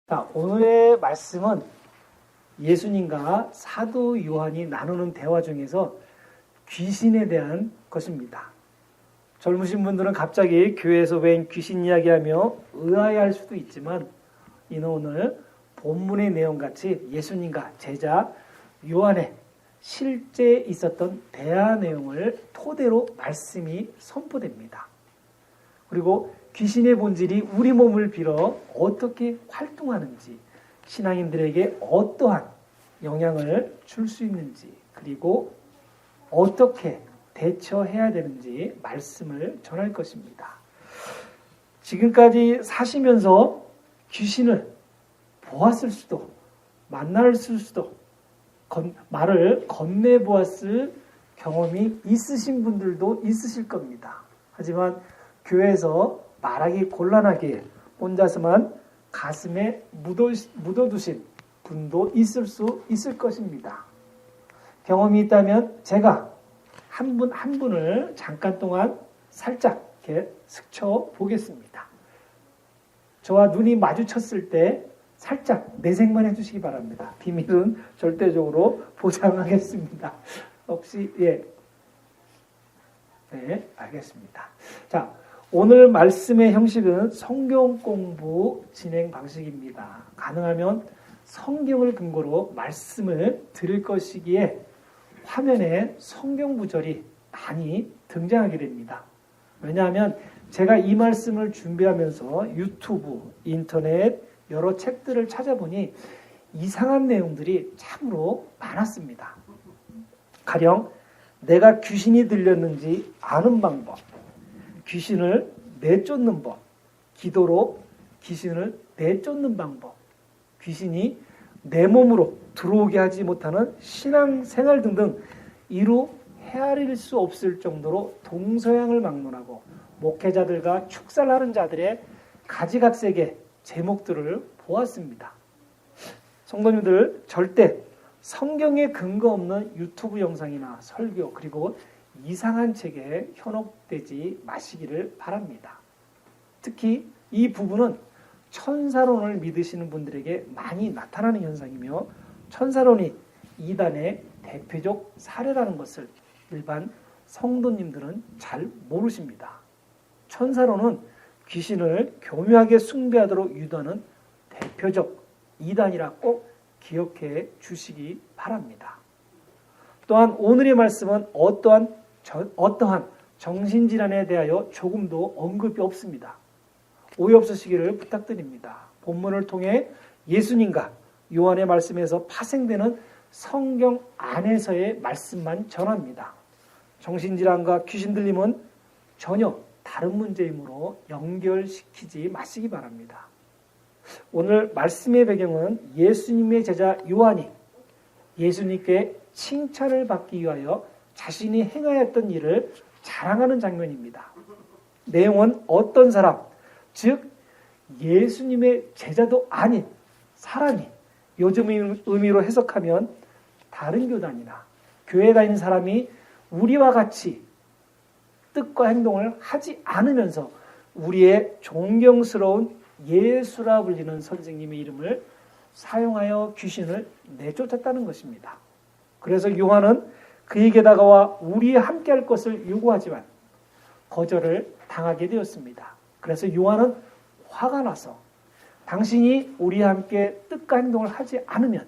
자, 오늘의 말씀은 예수님과 사도 요한이 나누는 대화 중에서 귀신에 대한 것입니다. 젊으신 분들은 갑자기 교회에서 웬 귀신 이야기하며 의아해할 수도 있지만 이는 오늘 본문의 내용같이 예수님과 제자 요한의 실제 있었던 대화 내용을 토대로 말씀이 선포됩니다. 그리고 귀신의 본질이 우리 몸을 빌어 어떻게 활동하는지, 신앙인들에게 어떠한 영향을 줄 수 있는지, 그리고 어떻게 대처해야 되는지 말씀을 전할 것입니다. 지금까지 사시면서 귀신을 보았을 수도, 만났을 수도, 말을 건네보았을 경험이 있으신 분들도 있으실 겁니다. 하지만 교회에서 말하기 곤란하게 혼자서만 가슴에 묻어두신 분도 있을 수 있을 것입니다. 경험이 있다면 제가 한 분을 잠깐 동안 살짝 이렇게 스쳐 보겠습니다. 저와 눈이 마주쳤을 때 살짝 내색만 해주시기 바랍니다. 비밀은 절대적으로 보장하겠습니다. 혹시 네, 알겠습니다. 자, 오늘 말씀의 형식은 성경 공부 진행 방식입니다. 가능하면 성경을 근거로 말씀을 들을 것이기에 화면에 성경 구절이 많이 등장하게 됩니다. 왜냐하면 제가 이 말씀을 준비하면서 유튜브, 인터넷 여러 책들을 찾아보니 이상한 내용들이 참으로 많았습니다. 가령 내가 귀신이 들렸는지 아는 방법, 귀신을 내쫓는 법, 기도로 귀신을 내쫓는 방법, 귀신이 내 몸으로 들어오게 하지 못하는 신앙생활 등등 이루 헤아릴 수 없을 정도로 동서양을 막론하고 목회자들과 축살하는 자들의 가지각색의 제목들을 보았습니다. 성도님들 절대 성경에 근거 없는 유튜브 영상이나 설교 그리고 이상한 책에 현혹되지 마시기를 바랍니다. 특히 이 부분은 천사론을 믿으시는 분들에게 많이 나타나는 현상이며 천사론이 이단의 대표적 사례라는 것을 일반 성도님들은 잘 모르십니다. 천사론은 귀신을 교묘하게 숭배하도록 유도하는 대표적 이단이라 꼭 기억해 주시기 바랍니다. 또한 오늘의 말씀은 어떠한 정신질환에 대하여 조금도 언급이 없습니다. 오해 없으시기를 부탁드립니다. 본문을 통해 예수님과 요한의 말씀에서 파생되는 성경 안에서의 말씀만 전합니다. 정신질환과 귀신 들림은 전혀 다른 문제이므로 연결시키지 마시기 바랍니다. 오늘 말씀의 배경은 예수님의 제자 요한이 예수님께 칭찬을 받기 위하여 자신이 행하였던 일을 자랑하는 장면입니다. 내용은 어떤 사람, 즉 예수님의 제자도 아닌 사람이 요즘 의미로 해석하면 다른 교단이나 교회 다니는 사람이 우리와 같이 뜻과 행동을 하지 않으면서 우리의 존경스러운 예수라 불리는 선생님의 이름을 사용하여 귀신을 내쫓았다는 것입니다. 그래서 요한은 그에게 다가와 우리와 함께할 것을 요구하지만 거절을 당하게 되었습니다. 그래서 요한은 화가 나서 당신이 우리와 함께 뜻과 행동을 하지 않으면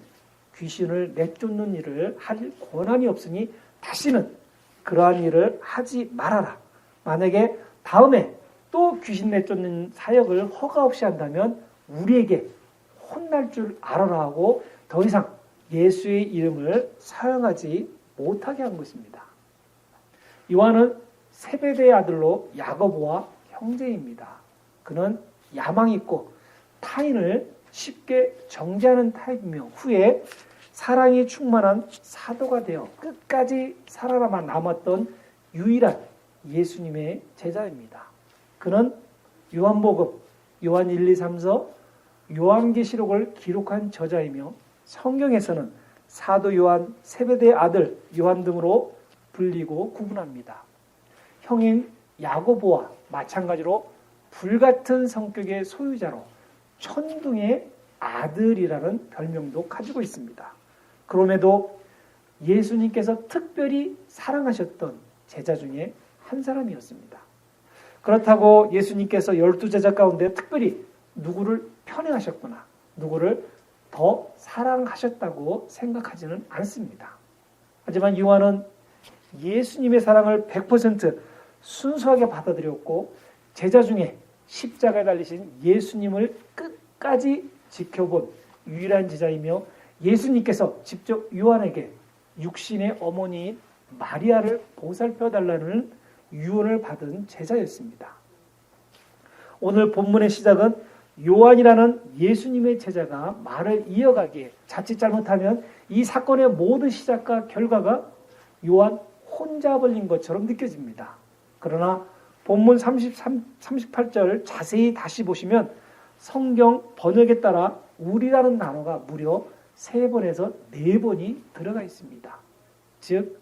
귀신을 내쫓는 일을 할 권한이 없으니 다시는 그러한 일을 하지 말아라. 만약에 다음에 또 귀신 내쫓는 사역을 허가 없이 한다면 우리에게 혼날 줄 알아라 하고 더 이상 예수의 이름을 사용하지 못하게 한 것입니다. 요한은 세베대의 아들로 야고보와 형제입니다. 그는 야망 있고 타인을 쉽게 정죄하는 타입이며 후에 사랑이 충만한 사도가 되어 끝까지 살아남아 남았던 유일한 예수님의 제자입니다. 그는 요한복음, 요한 1, 2, 3서, 요한계시록을 기록한 저자이며 성경에서는 사도 요한, 세베대의 아들 요한 등으로 불리고 구분합니다. 형인 야고보와 마찬가지로 불같은 성격의 소유자로 천둥의 아들이라는 별명도 가지고 있습니다. 그럼에도 예수님께서 특별히 사랑하셨던 제자 중에 한 사람이었습니다. 그렇다고 예수님께서 12제자 가운데 특별히 누구를 편애하셨거나 누구를 더 사랑하셨다고 생각하지는 않습니다. 하지만 요한은 예수님의 사랑을 100% 순수하게 받아들였고 제자 중에 십자가에 달리신 예수님을 끝까지 지켜본 유일한 제자이며 예수님께서 직접 요한에게 육신의 어머니 마리아를 보살펴달라는 유언을 받은 제자였습니다. 오늘 본문의 시작은 요한이라는 예수님의 제자가 말을 이어가기에 자칫 잘못하면 이 사건의 모든 시작과 결과가 요한 혼자 벌린 것처럼 느껴집니다. 그러나 본문 38절 자세히 다시 보시면 성경 번역에 따라 우리라는 단어가 무려 3번에서 4번이 들어가 있습니다. 즉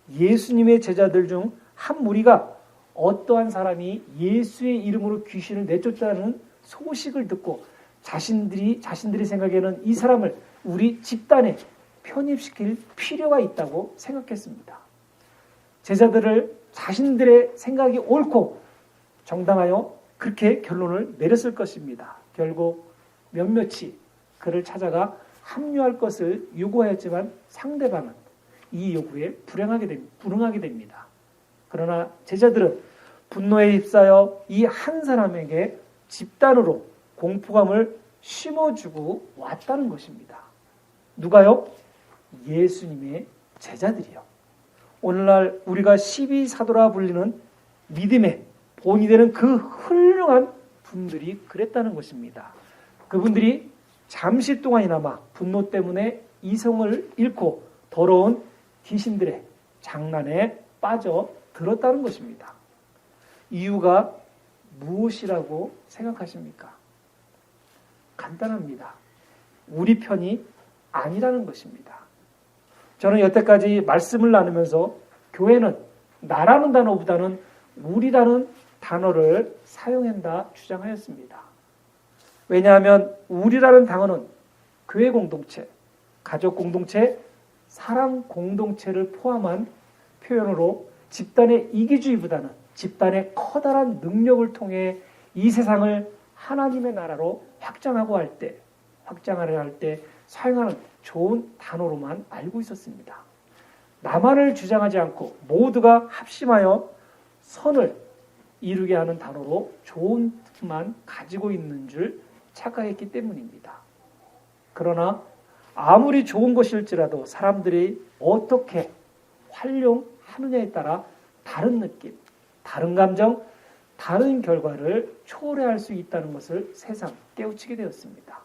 예수님의 제자들 중 한 무리가 어떠한 사람이 예수의 이름으로 귀신을 내쫓다는 소식을 듣고 자신들이 생각에는 이 사람을 우리 집단에 편입시킬 필요가 있다고 생각했습니다. 제자들을 자신들의 생각이 옳고 정당하여 그렇게 결론을 내렸을 것입니다. 결국 몇몇이 그를 찾아가 합류할 것을 요구하였지만 상대방은 이 요구에 불응하게 됩니다. 그러나 제자들은 분노에 휩싸여 이 한 사람에게 집단으로 공포감을 심어주고 왔다는 것입니다. 누가요? 예수님의 제자들이요. 오늘날 우리가 12사도라 불리는 믿음의 본이 되는 그 훌륭한 분들이 그랬다는 것입니다. 그분들이 잠시 동안이나마 분노 때문에 이성을 잃고 더러운 귀신들의 장난에 빠져 들었다는 것입니다. 이유가 무엇이라고 생각하십니까? 간단합니다. 우리 편이 아니라는 것입니다. 저는 여태까지 말씀을 나누면서 교회는 나라는 단어보다는 우리라는 단어를 사용한다 주장하였습니다. 왜냐하면 우리라는 단어는 교회 공동체, 가족 공동체, 사람 공동체를 포함한 표현으로 집단의 이기주의보다는 집단의 커다란 능력을 통해 이 세상을 하나님의 나라로 확장하려 할 때 사용하는 좋은 단어로만 알고 있었습니다. 나만을 주장하지 않고 모두가 합심하여 선을 이루게 하는 단어로 좋은 뜻만 가지고 있는 줄 착각했기 때문입니다. 그러나 아무리 좋은 것일지라도 사람들이 어떻게 활용하느냐에 따라 다른 느낌, 다른 감정, 다른 결과를 초래할 수 있다는 것을 새삼 깨우치게 되었습니다.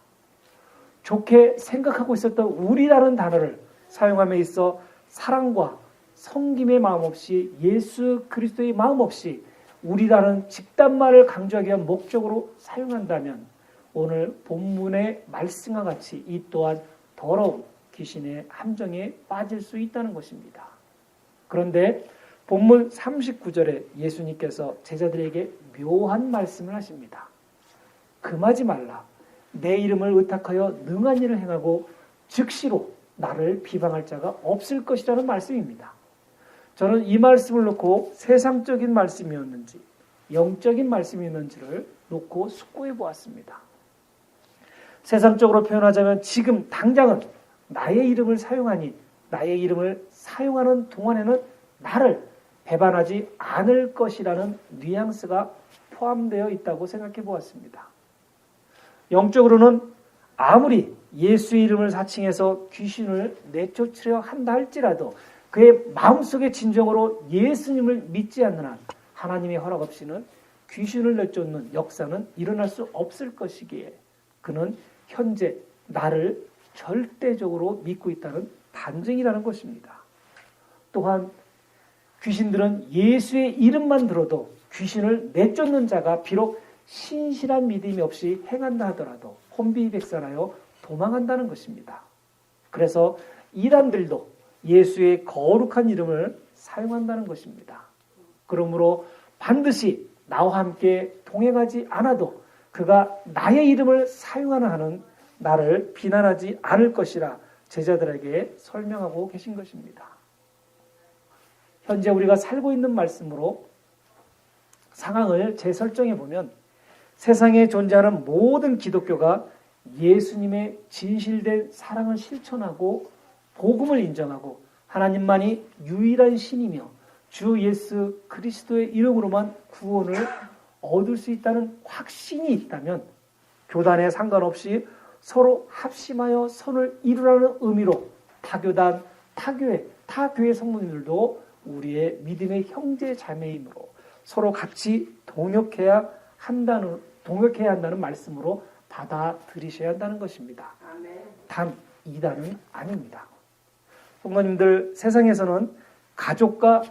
좋게 생각하고 있었던 우리라는 단어를 사용함에 있어 사랑과 섬김의 마음 없이 예수 그리스도의 마음 없이 우리라는 집단말을 강조하기 위한 목적으로 사용한다면 오늘 본문의 말씀과 같이 이 또한 더러운 귀신의 함정에 빠질 수 있다는 것입니다. 그런데 본문 39절에 예수님께서 제자들에게 묘한 말씀을 하십니다. 금하지 말라. 내 이름을 의탁하여 능한 일을 행하고 즉시로 나를 비방할 자가 없을 것이라는 말씀입니다. 저는 이 말씀을 놓고 세상적인 말씀이었는지 영적인 말씀이었는지를 놓고 숙고해 보았습니다. 세상적으로 표현하자면 지금 당장은 나의 이름을 사용하니 나의 이름을 사용하는 동안에는 나를 배반하지 않을 것이라는 뉘앙스가 포함되어 있다고 생각해 보았습니다. 영적으로는 아무리 예수의 이름을 사칭해서 귀신을 내쫓으려 한다 할지라도 그의 마음속의 진정으로 예수님을 믿지 않는 한 하나님의 허락 없이는 귀신을 내쫓는 역사는 일어날 수 없을 것이기에 그는 현재 나를 절대적으로 믿고 있다는 단증이라는 것입니다. 또한 귀신들은 예수의 이름만 들어도 귀신을 내쫓는 자가 비록 신실한 믿음이 없이 행한다 하더라도 혼비백산하여 도망한다는 것입니다. 그래서 이단들도 예수의 거룩한 이름을 사용한다는 것입니다. 그러므로 반드시 나와 함께 동행하지 않아도 그가 나의 이름을 사용하는 한은 나를 비난하지 않을 것이라 제자들에게 설명하고 계신 것입니다. 현재 우리가 살고 있는 말씀으로 상황을 재설정해 보면 세상에 존재하는 모든 기독교가 예수님의 진실된 사랑을 실천하고 복음을 인정하고 하나님만이 유일한 신이며 주 예수 그리스도의 이름으로만 구원을 얻을 수 있다는 확신이 있다면 교단에 상관없이 서로 합심하여 선을 이루라는 의미로 타교단, 타교회, 타교회 성도님들도 우리의 믿음의 형제 자매이므로 서로 같이 동역해야 한다는 말씀으로 받아들이셔야 한다는 것입니다. 단 이단은 아닙니다. 성도님들, 세상에서는 가족과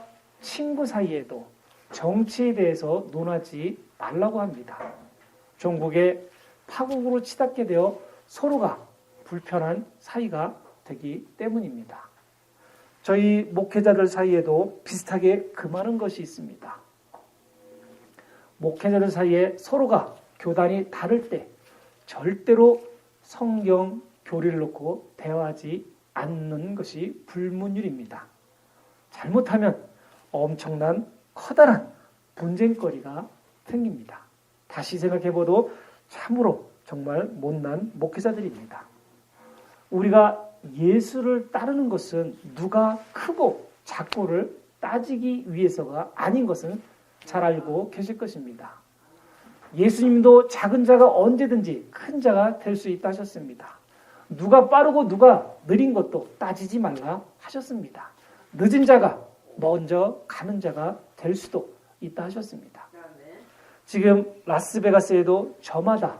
친구 사이에도 정치에 대해서 논하지 말라고 합니다. 종국에 파국으로 치닫게 되어 서로가 불편한 사이가 되기 때문입니다. 저희 목회자들 사이에도 비슷하게 금하는 것이 있습니다. 목회자들 사이에 서로가 교단이 다를 때 절대로 성경 교리를 놓고 대화하지 않는 것이 불문율입니다. 잘못하면 엄청난 커다란 분쟁거리가 생깁니다. 다시 생각해봐도 참으로 정말 못난 목회자들입니다. 우리가 예수를 따르는 것은 누가 크고 작고를 따지기 위해서가 아닌 것은 잘 알고 계실 것입니다. 예수님도 작은 자가 언제든지 큰 자가 될 수 있다 하셨습니다. 누가 빠르고 누가 느린 것도 따지지 말라 하셨습니다. 늦은 자가 먼저 가는 자가 될 수도 있다 하셨습니다. 지금 라스베가스에도 저마다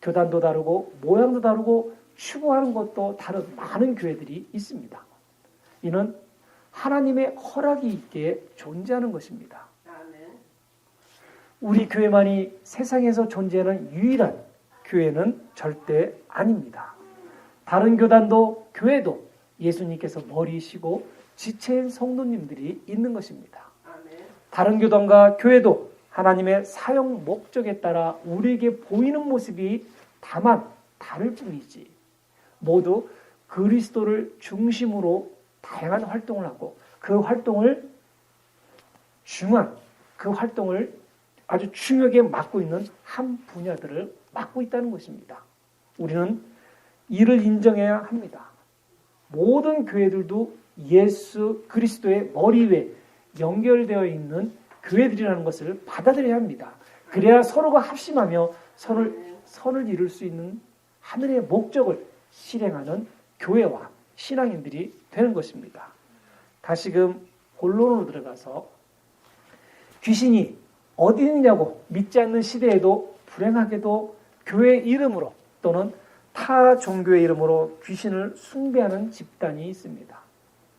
교단도 다르고 모양도 다르고 추구하는 것도 다른 많은 교회들이 있습니다. 이는 하나님의 허락이 있게 존재하는 것입니다. 우리 교회만이 세상에서 존재하는 유일한 교회는 절대 아닙니다. 다른 교단도 교회도 예수님께서 머리이시고 지체인 성도님들이 있는 것입니다. 다른 교단과 교회도 하나님의 사용 목적에 따라 우리에게 보이는 모습이 다만 다를 뿐이지 모두 그리스도를 중심으로 다양한 활동을 하고 그 활동을 아주 중요하게 맡고 있는 한 분야들을 맡고 있다는 것입니다. 우리는 이를 인정해야 합니다. 모든 교회들도 예수 그리스도의 머리 위에 연결되어 있는 교회들이라는 것을 받아들여야 합니다. 그래야 서로가 합심하며 선을 이룰 수 있는 하늘의 목적을 실행하는 교회와 신앙인들이 되는 것입니다. 다시금 본론으로 들어가서 귀신이 어디 있느냐고 믿지 않는 시대에도 불행하게도 교회 이름으로 또는 타 종교의 이름으로 귀신을 숭배하는 집단이 있습니다.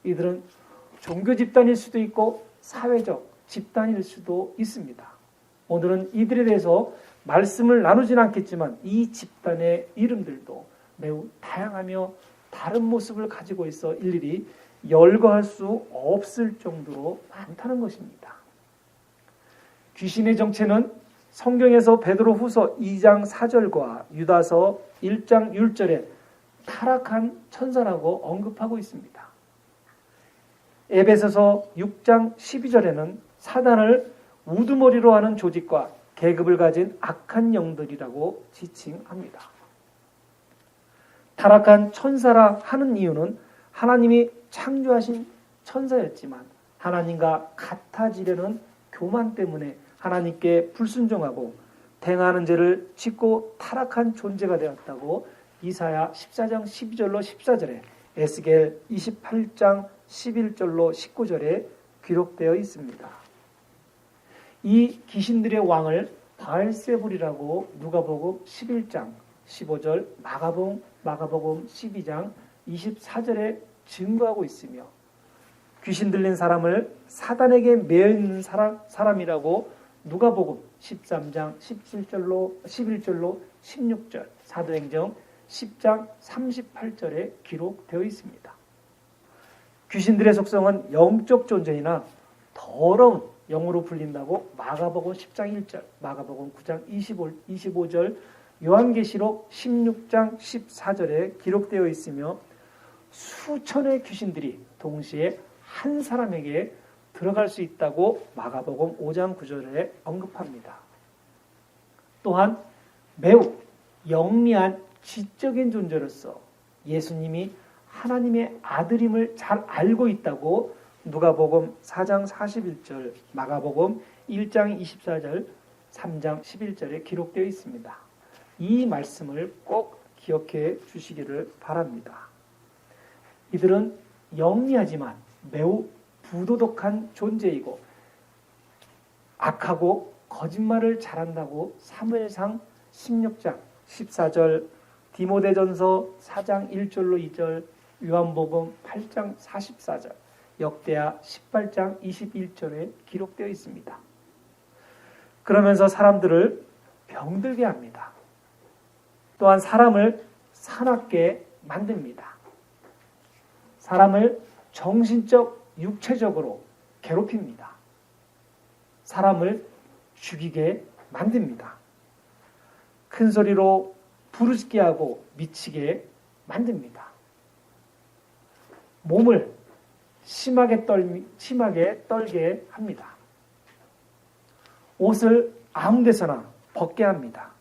이들은 종교 집단일 수도 있고 사회적 집단일 수도 있습니다. 오늘은 이들에 대해서 말씀을 나누진 않겠지만 이 집단의 이름들도 매우 다양하며 다른 모습을 가지고 있어 일일이 열거할 수 없을 정도로 많다는 것입니다. 귀신의 정체는 성경에서 베드로후서 2장 4절과 유다서 1장 6절에 타락한 천사라고 언급하고 있습니다. 에베소서 6장 12절에는 사단을 우두머리로 하는 조직과 계급을 가진 악한 영들이라고 지칭합니다. 타락한 천사라 하는 이유는 하나님이 창조하신 천사였지만 하나님과 같아지려는 교만 때문에 하나님께 불순종하고 행하는 죄를 짓고 타락한 존재가 되었다고 이사야 14장 12절로 14절에 에스겔 28장 11절로 19절에 기록되어 있습니다. 이 귀신들의 왕을 바알세불이라고 누가복음 11장 15절, 마가복음 12장 24절에 증거하고 있으며 귀신 들린 사람을 사단에게 매여있는 사람이라고 누가복음 13장 11절로 16절, 사도행전 10장 38절에 기록되어 있습니다. 귀신들의 속성은 영적 존재이나 더러운 영으로 불린다고 마가복음 10장 1절, 마가복음 9장 25절, 요한계시록 16장 14절에 기록되어 있으며 수천의 귀신들이 동시에 한 사람에게 들어갈 수 있다고 마가복음 5장 9절에 언급합니다. 또한 매우 영리한 지적인 존재로서 예수님이 하나님의 아들임을 잘 알고 있다고 누가복음 4장 41절, 마가복음 1장 24절, 3장 11절에 기록되어 있습니다. 이 말씀을 꼭 기억해 주시기를 바랍니다. 이들은 영리하지만 매우 부도덕한 존재이고 악하고 거짓말을 잘한다고 사무엘상 16장 14절, 디모데전서 4장 1절로 2절, 요한복음 8장 44절, 역대하 18장 21절에 기록되어 있습니다. 그러면서 사람들을 병들게 합니다. 또한 사람을 사납게 만듭니다. 사람을 정신적, 육체적으로 괴롭힙니다. 사람을 죽이게 만듭니다. 큰 소리로 부르짖게 하고 미치게 만듭니다. 몸을 심하게 떨게 합니다. 옷을 아무 데서나 벗게 합니다.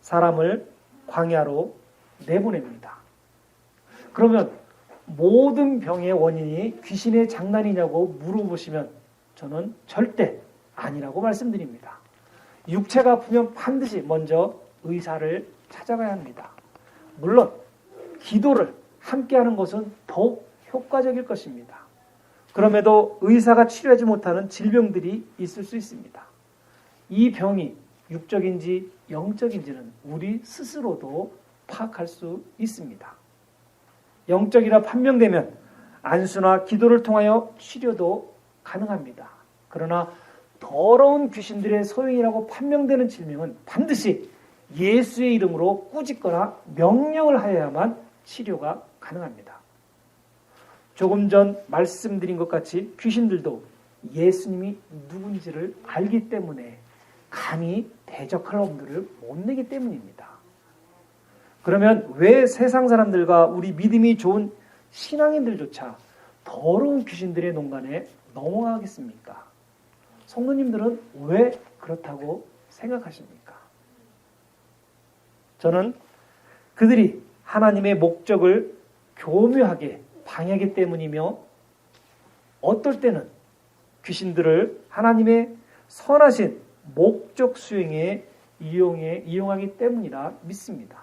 사람을 광야로 내보냅니다. 그러면 모든 병의 원인이 귀신의 장난이냐고 물어보시면 저는 절대 아니라고 말씀드립니다. 육체가 아프면 반드시 먼저 의사를 찾아가야 합니다. 물론 기도를 함께하는 것은 더욱 효과적일 것입니다. 그럼에도 의사가 치료하지 못하는 질병들이 있을 수 있습니다. 이 병이 육적인지 영적인지는 우리 스스로도 파악할 수 있습니다. 영적이라 판명되면 안수나 기도를 통하여 치료도 가능합니다. 그러나 더러운 귀신들의 소용이라고 판명되는 질병은 반드시 예수의 이름으로 꾸짖거나 명령을 하여야만 치료가 가능합니다. 조금 전 말씀드린 것 같이 귀신들도 예수님이 누군지를 알기 때문에 감히 대적할 엄두를 못 내기 때문입니다. 그러면 왜 세상 사람들과 우리 믿음이 좋은 신앙인들조차 더러운 귀신들의 농간에 넘어가겠습니까? 성도님들은 왜 그렇다고 생각하십니까? 저는 그들이 하나님의 목적을 교묘하게 방해하기 때문이며 어떨 때는 귀신들을 하나님의 선하신 목적 수행에 이용하기 때문이라 믿습니다.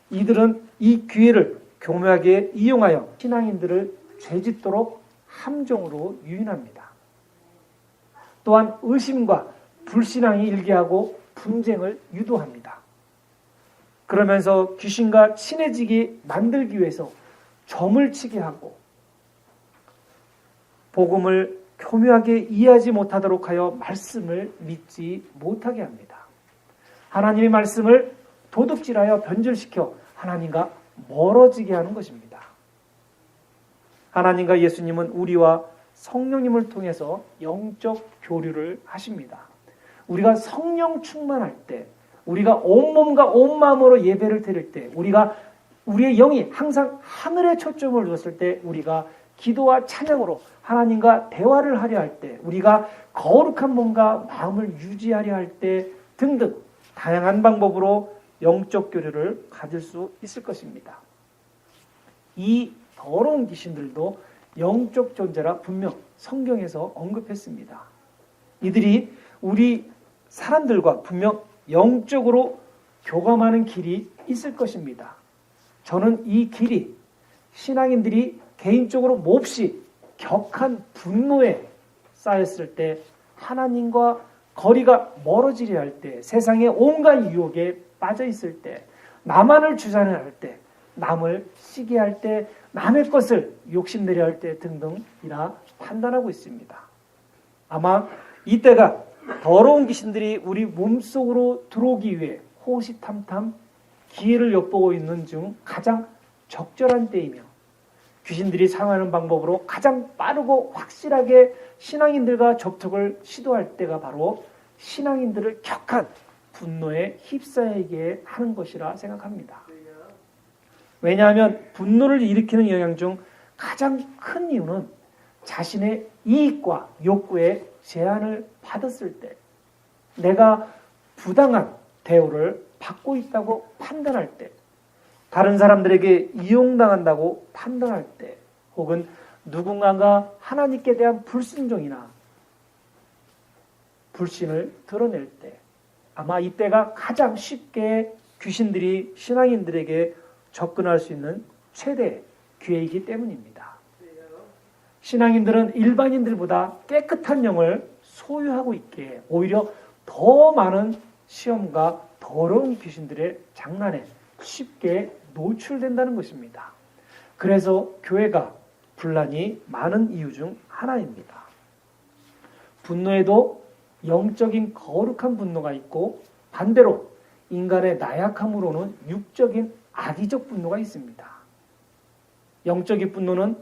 이들은 이 기회를 교묘하게 이용하여 신앙인들을 죄짓도록 함정으로 유인합니다. 또한 의심과 불신앙이 일게 하고 분쟁을 유도합니다. 그러면서 귀신과 친해지게 만들기 위해서 점을 치게 하고 복음을 교묘하게 이해하지 못하도록 하여 말씀을 믿지 못하게 합니다. 하나님의 말씀을 도둑질하여 변절시켜 하나님과 멀어지게 하는 것입니다. 하나님과 예수님은 우리와 성령님을 통해서 영적 교류를 하십니다. 우리가 성령 충만할 때, 우리가 온몸과 온마음으로 예배를 드릴 때, 우리의 영이 항상 하늘에 초점을 두었을 때, 우리가 기도와 찬양으로 하나님과 대화를 하려 할 때, 우리가 거룩한 몸과 마음을 유지하려 할 때 등등 다양한 방법으로 영적 교류를 가질 수 있을 것입니다. 이 더러운 귀신들도 영적 존재라 분명 성경에서 언급했습니다. 이들이 우리 사람들과 분명 영적으로 교감하는 길이 있을 것입니다. 저는 이 길이 신앙인들이 개인적으로 몹시 격한 분노에 쌓였을 때, 하나님과 거리가 멀어지려 할 때, 세상의 온갖 유혹에 빠져 있을 때, 나만을 주장할 때, 남을 시기할 때, 남의 것을 욕심내려 할 때 등등이라 판단하고 있습니다. 아마 이때가 더러운 귀신들이 우리 몸속으로 들어오기 위해 호시탐탐 기회를 엿보고 있는 중 가장 적절한 때이며, 귀신들이 사용하는 방법으로 가장 빠르고 확실하게 신앙인들과 접촉을 시도할 때가 바로 신앙인들을 격한 분노에 휩싸이게 하는 것이라 생각합니다. 왜냐하면 분노를 일으키는 영향 중 가장 큰 이유는 자신의 이익과 욕구에 제한을 받았을 때, 내가 부당한 대우를 받고 있다고 판단할 때, 다른 사람들에게 이용당한다고 판단할 때, 혹은 누군가가 하나님께 대한 불순종이나 불신을 드러낼 때, 아마 이때가 가장 쉽게 귀신들이 신앙인들에게 접근할 수 있는 최대 기회이기 때문입니다. 신앙인들은 일반인들보다 깨끗한 영을 소유하고 있기에 오히려 더 많은 시험과 더러운 귀신들의 장난에 쉽게 노출된다는 것입니다. 그래서 교회가 분란이 많은 이유 중 하나입니다. 분노에도 영적인 거룩한 분노가 있고, 반대로 인간의 나약함으로는 육적인 악의적 분노가 있습니다. 영적인 분노는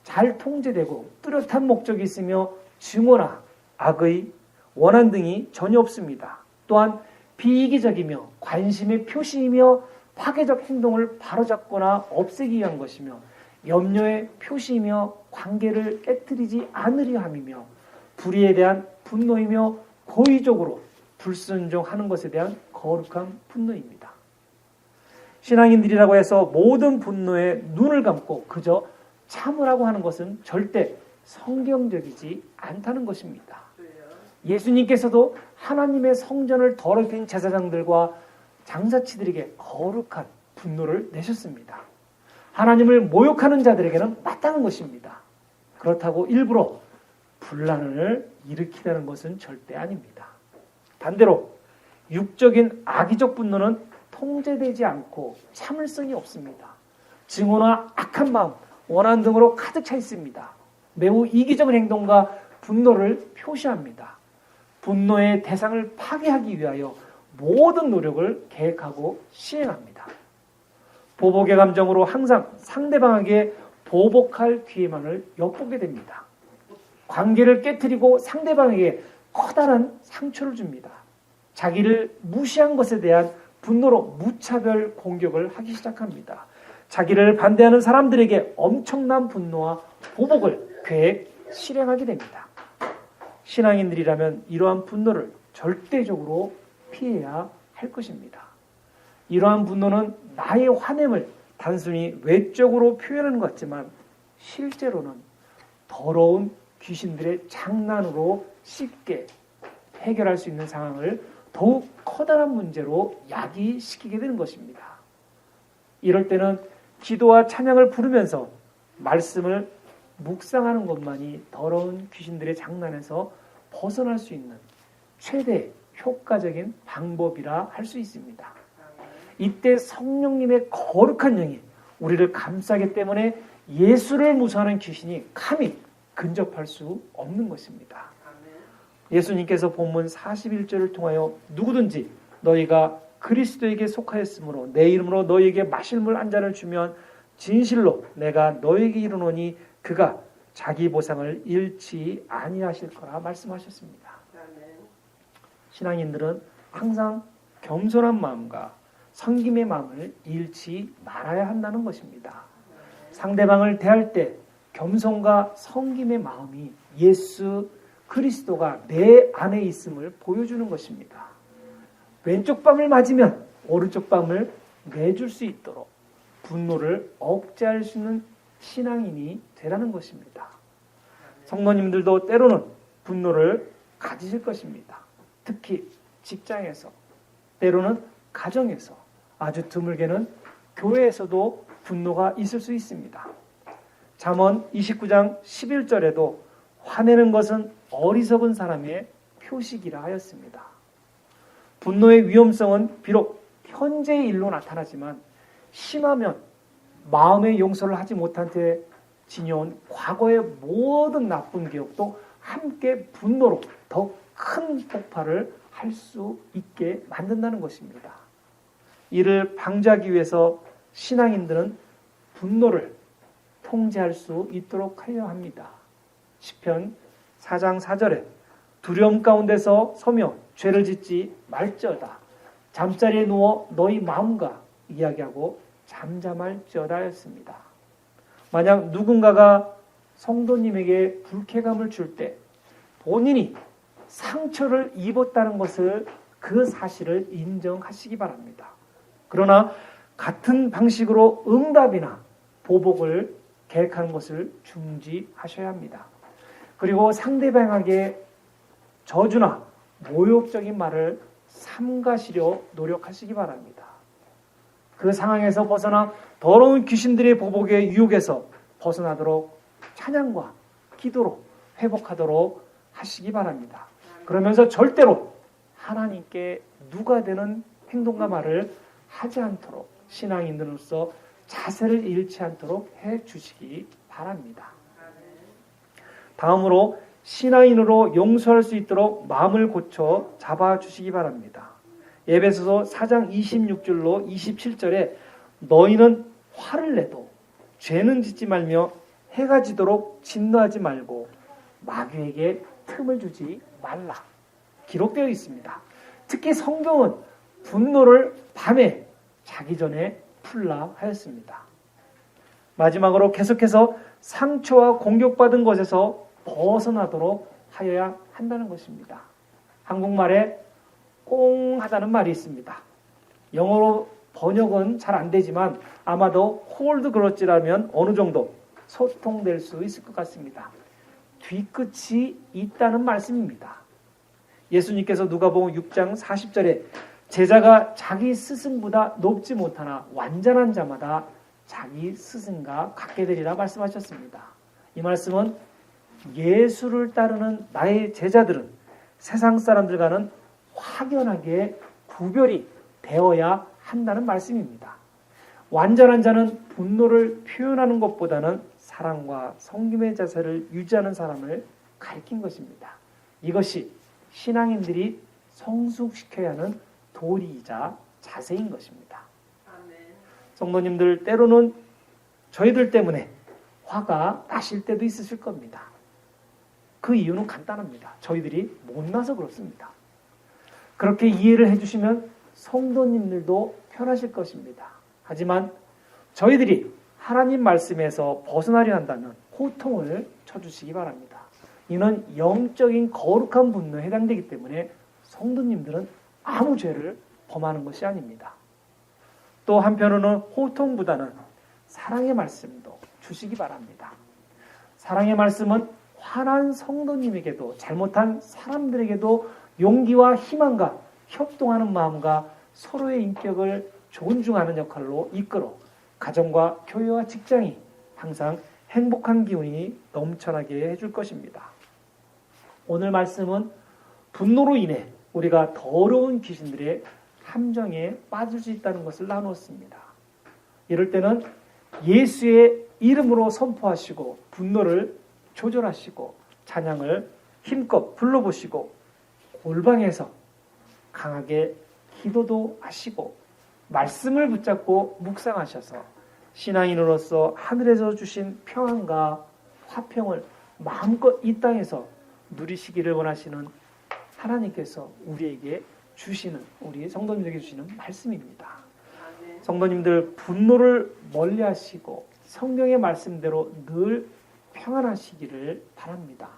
잘 통제되고 뚜렷한 목적이 있으며 증오나 악의, 원한 등이 전혀 없습니다. 또한 비이기적이며 관심의 표시이며 파괴적 행동을 바로잡거나 없애기 위한 것이며 염려의 표시이며 관계를 깨뜨리지 않으려 함이며 불의에 대한 분노이며 고의적으로 불순종하는 것에 대한 거룩한 분노입니다. 신앙인들이라고 해서 모든 분노에 눈을 감고 그저 참으라고 하는 것은 절대 성경적이지 않다는 것입니다. 예수님께서도 하나님의 성전을 더럽힌 제사장들과 장사치들에게 거룩한 분노를 내셨습니다. 하나님을 모욕하는 자들에게는 맞다는 것입니다. 그렇다고 일부러 분란을 일으키려는 것은 절대 아닙니다. 반대로 육적인 악의적 분노는 통제되지 않고 참을성이 없습니다. 증오나 악한 마음, 원한 등으로 가득 차 있습니다. 매우 이기적인 행동과 분노를 표시합니다. 분노의 대상을 파괴하기 위하여 모든 노력을 계획하고 시행합니다. 보복의 감정으로 항상 상대방에게 보복할 기회만을 엿보게 됩니다. 관계를 깨뜨리고 상대방에게 커다란 상처를 줍니다. 자기를 무시한 것에 대한 분노로 무차별 공격을 하기 시작합니다. 자기를 반대하는 사람들에게 엄청난 분노와 보복을 계획, 실행하게 됩니다. 신앙인들이라면 이러한 분노를 절대적으로 피해야 할 것입니다. 이러한 분노는 나의 화냄을 단순히 외적으로 표현하는 것 같지만 실제로는 더러운 귀신들의 장난으로 쉽게 해결할 수 있는 상황을 더욱 커다란 문제로 야기시키게 되는 것입니다. 이럴 때는 기도와 찬양을 부르면서 말씀을 묵상하는 것만이 더러운 귀신들의 장난에서 벗어날 수 있는 최대 효과적인 방법이라 할 수 있습니다. 이때 성령님의 거룩한 영이 우리를 감싸기 때문에 예수를 무서워하는 귀신이 감히 근접할 수 없는 것입니다. 예수님께서 본문 41절을 통하여 누구든지 너희가 그리스도에게 속하였으므로 내 이름으로 너희에게 마실 물 한 잔을 주면 진실로 내가 너희에게 이르노니 그가 자기 보상을 잃지 아니하실 거라 말씀하셨습니다. 신앙인들은 항상 겸손한 마음과 섬김의 마음을 잃지 말아야 한다는 것입니다. 상대방을 대할 때 겸손과 섬김의 마음이 예수 그리스도가 내 안에 있음을 보여주는 것입니다. 왼쪽 뺨을 맞으면 오른쪽 뺨을 내줄 수 있도록 분노를 억제할 수 있는 신앙인이 되라는 것입니다. 성도님들도 때로는 분노를 가지실 것입니다. 특히 직장에서, 때로는 가정에서, 아주 드물게는 교회에서도 분노가 있을 수 있습니다. 잠언 29장 11절에도 화내는 것은 어리석은 사람의 표식이라 하였습니다. 분노의 위험성은 비록 현재의 일로 나타나지만 심하면 마음의 용서를 하지 못한 채 지녀온 과거의 모든 나쁜 기억도 함께 분노로 더 큰 폭발을 할 수 있게 만든다는 것입니다. 이를 방지하기 위해서 신앙인들은 분노를 통제할 수 있도록 하여야 합니다. 시편 4장 4절에 두려움 가운데서 서며 죄를 짓지 말지어다. 잠자리에 누워 너희 마음과 이야기하고 잠잠할지어다 했습니다. 만약 누군가가 성도님에게 불쾌감을 줄 때 본인이 상처를 입었다는 것을 그 사실을 인정하시기 바랍니다. 그러나 같은 방식으로 응답이나 보복을 계획하는 것을 중지하셔야 합니다. 그리고 상대방에게 저주나 모욕적인 말을 삼가시려 노력하시기 바랍니다. 그 상황에서 벗어나 더러운 귀신들의 보복의 유혹에서 벗어나도록 찬양과 기도로 회복하도록 하시기 바랍니다. 그러면서 절대로 하나님께 누가 되는 행동과 말을 하지 않도록 신앙인으로서 자세를 잃지 않도록 해주시기 바랍니다. 다음으로 신앙인으로 용서할 수 있도록 마음을 고쳐 잡아주시기 바랍니다. 에베소서 4장 26절로 27절에 너희는 화를 내도 죄는 짓지 말며 해가 지도록 진노하지 말고 마귀에게 틈을 주지 말라 기록되어 있습니다. 특히 성경은 분노를 밤에 자기 전에 풀라 하였습니다. 마지막으로 계속해서 상처와 공격받은 것에서 벗어나도록 하여야 한다는 것입니다. 한국말에 꽁하다는 말이 있습니다. 영어로 번역은 잘 안 되지만 아마도 홀드 그렇지라면 어느 정도 소통될 수 있을 것 같습니다. 뒤끝이 있다는 말씀입니다. 예수님께서 누가복음 6장 40절에 제자가 자기 스승보다 높지 못하나 완전한 자마다 자기 스승과 같게 되리라 말씀하셨습니다. 이 말씀은 예수를 따르는 나의 제자들은 세상 사람들과는 확연하게 구별이 되어야 한다는 말씀입니다. 완전한 자는 분노를 표현하는 것보다는 사랑과 섬김의 자세를 유지하는 사람을 가리킨 것입니다. 이것이 신앙인들이 성숙시켜야 하는 도리이자 자세인 것입니다. 성도님들 때로는 저희들 때문에 화가 나실 때도 있으실 겁니다. 그 이유는 간단합니다. 저희들이 못나서 그렇습니다. 그렇게 이해를 해주시면 성도님들도 편하실 것입니다. 하지만 저희들이 하나님 말씀에서 벗어나려 한다면 호통을 쳐주시기 바랍니다. 이는 영적인 거룩한 분노에 해당되기 때문에 성도님들은 아무 죄를 범하는 것이 아닙니다. 또 한편으로는 호통보다는 사랑의 말씀도 주시기 바랍니다. 사랑의 말씀은 화난 성도님에게도 잘못한 사람들에게도 용기와 희망과 협동하는 마음과 서로의 인격을 존중하는 역할로 이끌어 가정과 교회와 직장이 항상 행복한 기운이 넘쳐나게 해줄 것입니다. 오늘 말씀은 분노로 인해 우리가 더러운 귀신들의 함정에 빠질 수 있다는 것을 나누었습니다. 이럴 때는 예수의 이름으로 선포하시고 분노를 조절하시고 찬양을 힘껏 불러보시고 골방에서 강하게 기도도 하시고 말씀을 붙잡고 묵상하셔서 신앙인으로서 하늘에서 주신 평안과 화평을 마음껏 이 땅에서 누리시기를 원하시는 하나님께서 우리에게 주시는, 우리 성도님들에게 주시는 말씀입니다. 성도님들 분노를 멀리하시고 성경의 말씀대로 늘 평안하시기를 바랍니다.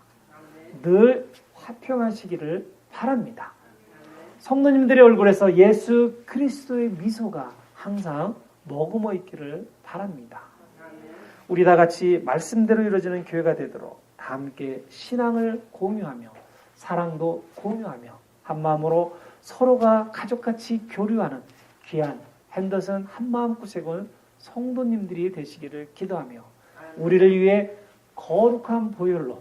늘 화평하시기를 바랍니다. 성도님들의 얼굴에서 예수 그리스도의 미소가 항상 머금어 있기를 바랍니다. 우리 다 같이 말씀대로 이루어지는 교회가 되도록 다 함께 신앙을 공유하며 사랑도 공유하며 한마음으로 서로가 가족같이 교류하는 귀한 핸더슨 한마음구세군 성도님들이 되시기를 기도하며 우리를 위해 거룩한 보혈로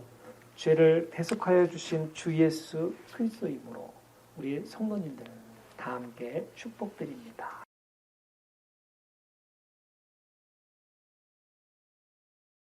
죄를 대속하여 주신 주 예수 그리스도 이름으로 우리 성도님들 다 함께 축복드립니다.